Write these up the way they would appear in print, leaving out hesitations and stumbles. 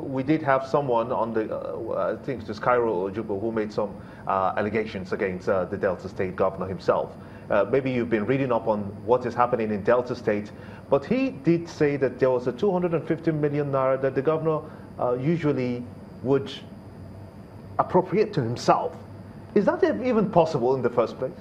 we did have someone on the, I think it was Cairo Ojukwu, who made some allegations against the Delta State governor himself. Maybe you've been reading up on what is happening in Delta State, but he did say that there was a 250 million naira that the governor usually would appropriate to himself. Is that even possible in the first place?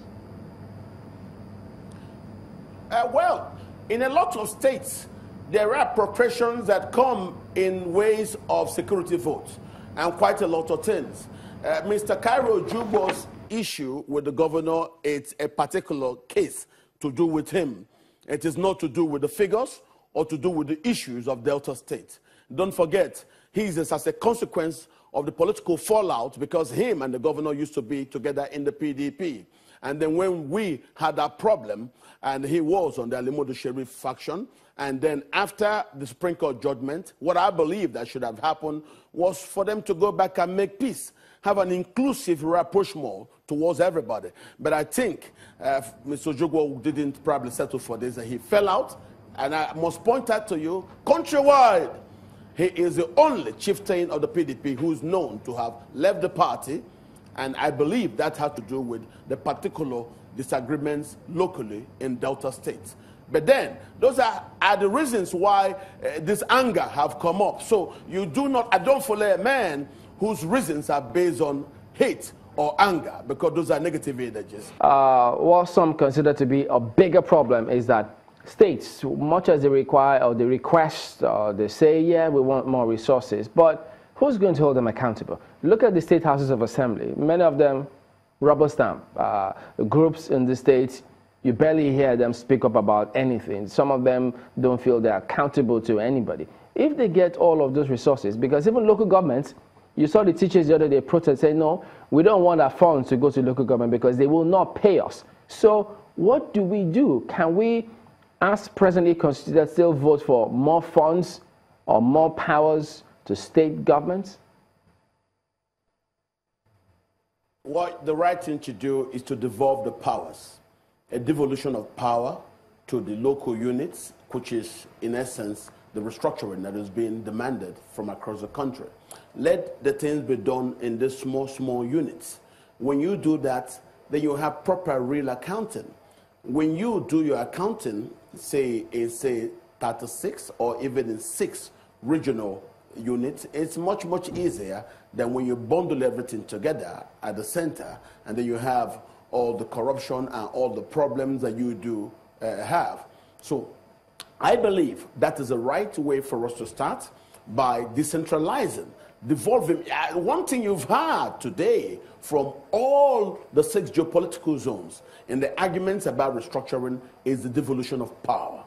Well, in a lot of states, there are appropriations that come in ways of security votes and quite a lot of things. Mr. Cairo Ojukwu's issue with the governor, it's a particular case to do with him. It is not to do with the figures or to do with the issues of Delta State. Don't forget, he's as a consequence of the political fallout because him and the governor used to be together in the PDP. And then when we had that problem, and he was on the Alimodo Sheriff faction, and then after the Supreme Court judgment, what I believe that should have happened was for them to go back and make peace, have an inclusive rapprochement towards everybody. But I think Mr. Ojukwu didn't probably settle for this, and he fell out. And I must point out to you, countrywide, he is the only chieftain of the PDP who's known to have left the party, and I believe that had to do with the particular disagreements locally in Delta State. But then, those are the reasons why this anger have come up. So you do not, I don't follow a man whose reasons are based on hate or anger, because those are negative energies. What some consider to be a bigger problem is that states, much as they require or they request or they say, yeah, we want more resources, but who's going to hold them accountable? Look at the state houses of assembly. Many of them rubber stamp. Groups in the states, you barely hear them speak up about anything. Some of them don't feel they're accountable to anybody. If they get all of those resources, because even local governments, you saw the teachers the other day protest saying, no, we don't want our funds to go to local government because they will not pay us. So what do we do? Can we, as presently considered, still vote for more funds or more powers to state governments? What the right thing to do is to devolve the powers, a devolution of power to the local units, which is, in essence, the restructuring that is being demanded from across the country. Let the things be done in these small units. When you do that, then you have proper real accounting. When you do your accounting, say in 36 or even in 6 regional units, it's much easier than when you bundle everything together at the center, and then you have all the corruption and all the problems that you do have. So I believe that is the right way for us to start, by decentralizing, devolving. One thing you've heard today from all the 6 geopolitical zones in the arguments about restructuring is the devolution of power.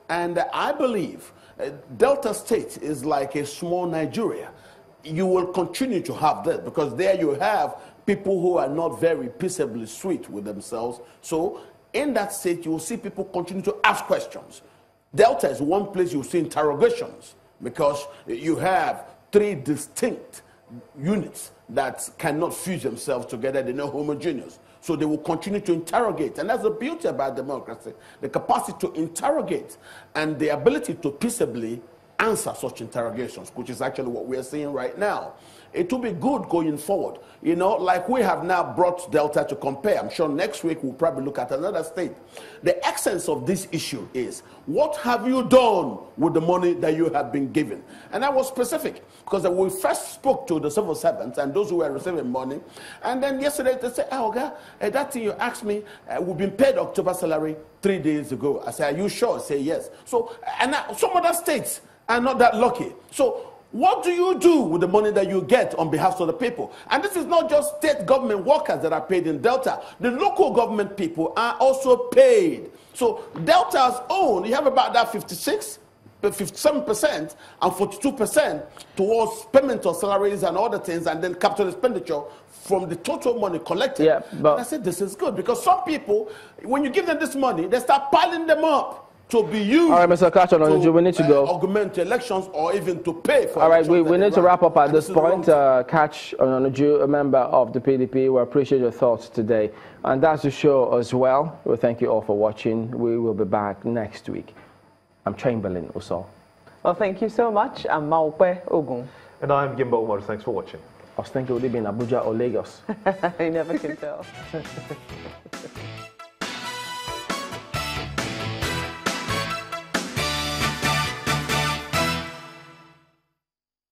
And I believe Delta State is like a small Nigeria. You will continue to have that because there you have people who are not very peaceably sweet with themselves. So in that state, you will see people continue to ask questions. Delta is one place you see interrogations because you have 3 distinct units that cannot fuse themselves together. They're not homogeneous. So they will continue to interrogate. And that's the beauty about democracy, the capacity to interrogate and the ability to peaceably answer such interrogations, which is actually what we are seeing right now. It will be good going forward. You know, like we have now brought Delta to compare. I'm sure next week we'll probably look at another state. The essence of this issue is, what have you done with the money that you have been given? And I was specific because we first spoke to the civil servants and those who were receiving money. And then yesterday they said, oh, okay, that thing you asked me, we've been paid October salary 3 days ago. I said, are you sure? I say yes. So, and some other states are not that lucky. So what do you do with the money that you get on behalf of the people? And this is not just state government workers that are paid in Delta. The local government people are also paid. So Delta's own, you have about that 57% and 42% towards payment of salaries and other things, and then capital expenditure from the total money collected. Yeah, but and I said, this is good, because some people, when you give them this money, they start piling them up to be used. All right, Mr. Kachon, we need to go. Augment elections or even to pay for. All right, we need to wrap up at this point. Catch Onoju, a member of the PDP. We appreciate your thoughts today. And that's the show as well. We thank you all for watching. We will be back next week. I'm Chamberlain Uso. Well, thank you so much. I'm Maupe Ogun. And I'm Gimba Umar. Thanks for watching. I was thinking it would have been Abuja or Lagos. I never can tell.